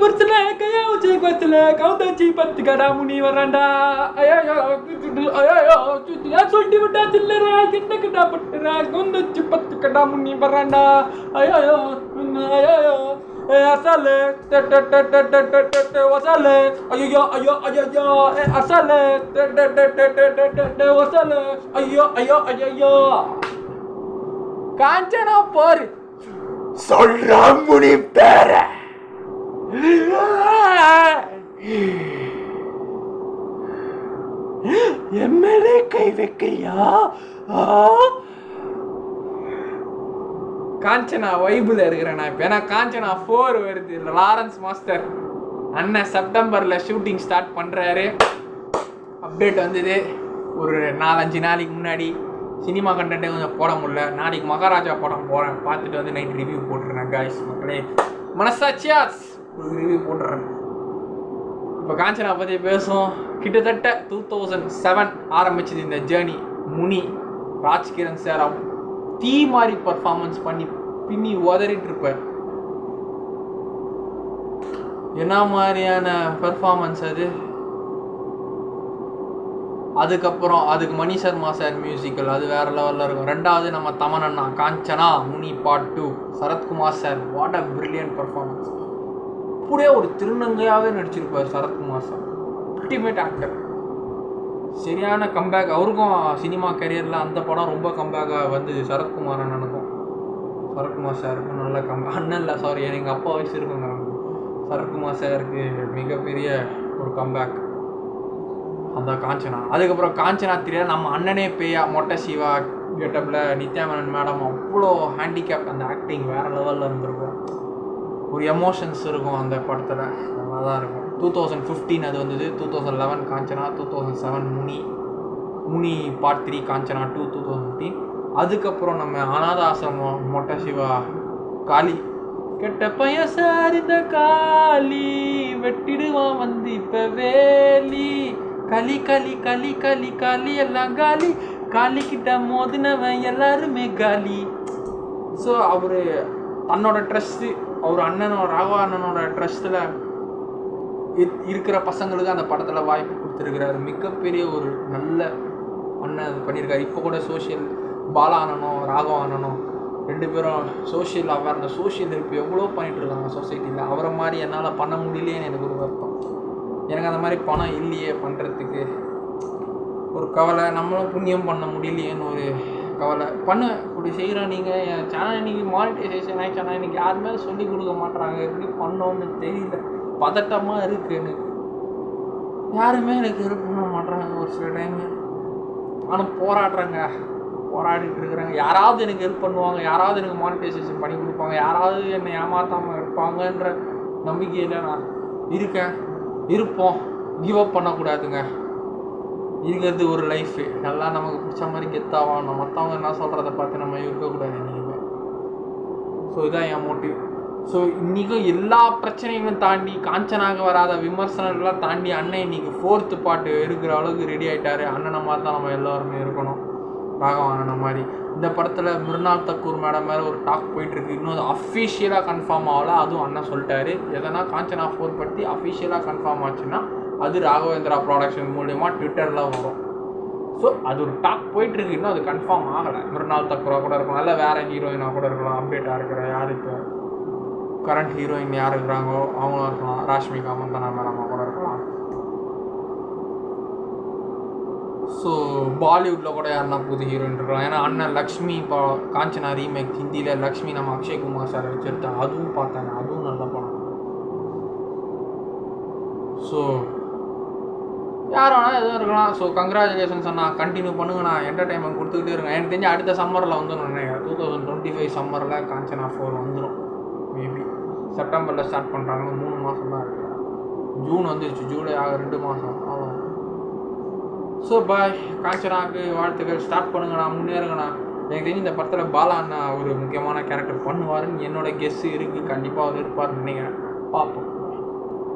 புரிச்சல கையா உச்சி கொச்சல கவுந்தாச்சி 10 கடா முனி வராண்டா ஐயோ ஐயோ சொல்லிட்டு விட்டா சில்லறா கிட்ட கிட்ட பட்டுறா கவுந்தாச்சி 10 கடா முனி வராண்டா ஐயோ ஐயோ அசாலே வசாலே ஐயோ ஐயோ ஐயோ அசாலே வசாலே ஐயோ ஐயோ ஐயோ காஞ்சனா பாரு சொல்ற முனி பேர எம்எல்ஏ கை வைக்கிறியா? காஞ்சனா வைபிள் இருக்கிறேன் நான் இப்போ. ஏன்னா காஞ்சனா 4 வருது. லாரன்ஸ் மாஸ்டர் அண்ணன் செப்டம்பரில் ஷூட்டிங் ஸ்டார்ட் பண்ணுறாரு. அப்டேட் வந்தது ஒரு 4-5 நாளைக்கு முன்னாடி. சினிமா கண்டென்ட்டே கொஞ்சம் போட முடியல. நாளைக்கு மகாராஜா படம் போகிறேன், பார்த்துட்டு வந்து நைட் ரிவ்யூ போட்டுருந்தேன். காய்ஸ் மக்களே, மனசாட்சியாஸ் ஒரு ரிவ்யூ போட்டுறேன். இப்போ காஞ்சனா பற்றி பேசும். கிட்டத்தட்ட 2007 ஆரம்பிச்சது இந்த ஜேர்னி. முனி ராஜ்கிரண் சார் தீ மாதிரி பர்ஃபார்மன்ஸ் பண்ணி பின்னி உதறிட்டு இருப்பார். என்ன மாதிரியான பர்ஃபார்மன்ஸ் அது. அதுக்கப்புறம் அதுக்கு மணி சர்மா சார் மியூசிக்கல், அது வேறு லெவலில் இருக்கும். ரெண்டாவது நம்ம தமன் அண்ணா Kanchana Muni part 2 Sarathkumar sir. What a brilliant performance. அப்படியே ஒரு திருநங்கையாகவே நடிச்சிருப்பார் சரத்குமார் சார். Ultimate actor. சரியான கம்பேக். அவருக்கும் சினிமா கரியரில் அந்த படம் ரொம்ப கம்பேக்காக வந்து சரத்குமார் அண்ணனுக்கும். சரத்குமார் சாருக்கும் நல்ல அண்ணன் இல்லை சாரி, எங்கள் அப்பா வயசு இருக்குங்க. சரத்குமார் சாருக்கு மிகப்பெரிய ஒரு கம்பேக் அந்த காஞ்சனா. அதுக்கப்புறம் காஞ்சனா 3 நம்ம அண்ணனே பேயா மொட்டை சிவா கெட்டப்பில் நித்யா மேனன் மேடம் அவ்வளோ ஹேண்டிகேப். அந்த ஆக்டிங் வேறு லெவலில் இருந்திருக்கும். ஒரு எமோஷன்ஸ் இருக்கும் அந்த படத்தில், நல்லா தான் இருக்கும். 2015 அது வந்தது. 2011 காஞ்சனா. 2007 முனி பார்ட் 3 காஞ்சனா 2 2015. அதுக்கப்புறம் நம்ம அநாத ஆசிரமம் மொட்டை சிவா காளி. கெட்ட பையன் சார் இந்த காளி வெட்டிடுவான் வந்து இப்போ வேலி களி களி களி களி களி எல்லாம் காலி காலிக்கிட்ட மோதினவன் எல்லாருமே காலி. ஸோ அவர் தன்னோட ட்ரஸ்ட்டு, அவர் அண்ணனோட ராகவா அண்ணனோட ட்ரஸ்ட்டில் இருக்கிற பசங்களுக்கு அந்த படத்தில் வாய்ப்பு கொடுத்துருக்கிறாரு. மிகப்பெரிய ஒரு நல்ல அண்ணன் பண்ணியிருக்காரு. இப்போ கூட சோஷியல் பாலா அண்ணனும் ராகவா அண்ணனும் 2 பேரும் சோஷியல் அவேர்னஸ், சோஷியல் ஹெல்ப் எவ்வளோ பண்ணிகிட்ருக்காங்க சொசைட்டியில். அவரை மாதிரி என்னால் பண்ண முடியலையேன்னு எனக்கு ஒரு வருத்தம். எனக்கு அந்த மாதிரி பணம் இல்லையே பண்ணுறதுக்கு ஒரு கவலை. நம்மளும் புண்ணியம் பண்ண முடியலையேன்னு ஒரு கவலை. பண்ணுவேன், இப்படி செய்கிறோம். நீங்கள் என் சேனல் இன்றைக்கி மானிட்டைசேஷன் ஆகிடுச்சா, இன்றைக்கி யாருமே சொல்லி கொடுக்க மாட்டுறாங்க. எப்படி பண்ணோன்னு தெரியல, பதட்டமாக இருக்குது எனக்கு. யாருமே எனக்கு ஹெல்ப் பண்ண மாட்டுறாங்க ஒரு சில டைமு. ஆனால் போராடிட்டு இருக்கிறாங்க. யாராவது எனக்கு ஹெல்ப் பண்ணுவாங்க, யாராவது எனக்கு மானிட்டைசேஷன் பண்ணி கொடுப்பாங்க, யாராவது என்னை ஏமாற்றாமல் இருப்பாங்கன்ற நம்பிக்கையில் நான் இருப்போம். கிவ் அப் பண்ணக்கூடாதுங்க. இருக்கிறது ஒரு லைஃபு. நல்லா நமக்கு பிடிச்ச மாதிரி கெத்தாகணும். மற்றவங்க என்ன சொல்கிறத பார்த்து நம்ம இருக்கக்கூடாது என்றைக்குமே. ஸோ இதுதான் என் மோட்டிவ். ஸோ இன்றைக்கும் எல்லா பிரச்சனைகளும் தாண்டி, காஞ்சனாக வராத விமர்சனங்கள்லாம் தாண்டி அண்ணன் இன்றைக்கி 4th பார்ட் இருக்கிற அளவுக்கு ரெடி ஆகிட்டார். அண்ணனை மாதிரி தான் நம்ம எல்லோருமே இருக்கணும், ராகவா அண்ணன் மாதிரி. இந்த படத்தில் மிருனால் தக்கூர் மேடம் மேலே ஒரு டாக் போயிட்டுருக்கு. இன்னும் அது அஃபிஷியலாக கன்ஃபார்ம் ஆகலை. அதுவும் அண்ணன் சொல்லிட்டாரு. எதனா காஞ்சனா 4 பற்றி அஃபிஷியலாக கன்ஃபார்ம் ஆச்சுன்னா அது ராகவேந்திரா ப்ராடக்ஷன் மூலிமா ட்விட்டரில் வரும். ஸோ அது ஒரு டாக் போயிட்டுருக்கு. இன்னும் அது கன்ஃபார்ம் ஆகலை. மிருனால் தக்கூராக கூட இருக்கலாம், இல்லை வேறு ஹீரோயினாக கூட இருக்கலாம். அப்டேட்டாக இருக்கிற யார் இப்போ கரண்ட் ஹீரோயின் யார் இருக்கிறாங்களோ அவங்களும் இருக்கலாம். ராஷ்மிகா மந்தனா மேடமாக கூட இருக்கலாம். ஸோ பாலிவுட்டில் கூட யாருன்னா புது ஹீரோயின் இருக்கலாம். ஏன்னா அண்ணன் லக்ஷ்மி இப்போ காஞ்சனா ரீமேக் ஹிந்தியில் லக்ஷ்மி நம்ம அக்ஷய்குமார் சார் வச்சுருத்தா, அதுவும் பார்த்தாங்க. அதுவும் நல்ல படம். ஸோ யார் வேணால் எதுவும் இருக்கலாம். ஸோ கங்க்ராச்சுலேஷன்ஸ் அண்ணா, கண்டினியூ பண்ணுங்கண்ணா, என்டர்டைன்மெண்ட் கொடுத்துக்கிட்டே இருங்க. எனக்கு தெரிஞ்சு அடுத்த சம்மரில் வந்துடும் நினைக்கிறேன். 2025 சம்மரில் காஞ்சனா 4 வந்துடும். மேபி செப்டம்பரில் ஸ்டார்ட் பண்ணுறாங்க. 3 மாதம் தான் இருக்குது. ஜூன் வந்துருச்சு, ஜூலை 2 மாதம் ஆகும். ஸோ பாய், காஞ்சனாவுக்கு வாழ்த்துக்கள். ஸ்டார்ட் பண்ணுங்கண்ணா, முன்னேறுங்கண்ணா. எனக்கு தெரிஞ்சு இந்த படத்தில் பாலா அண்ணா ஒரு முக்கியமான கேரக்டர் பண்ணுவாருன்னு என்னோட கெஸ் இருக்குது. கண்டிப்பாக அவர் இருப்பார்னு நினைக்கிறேன். பார்ப்போம்.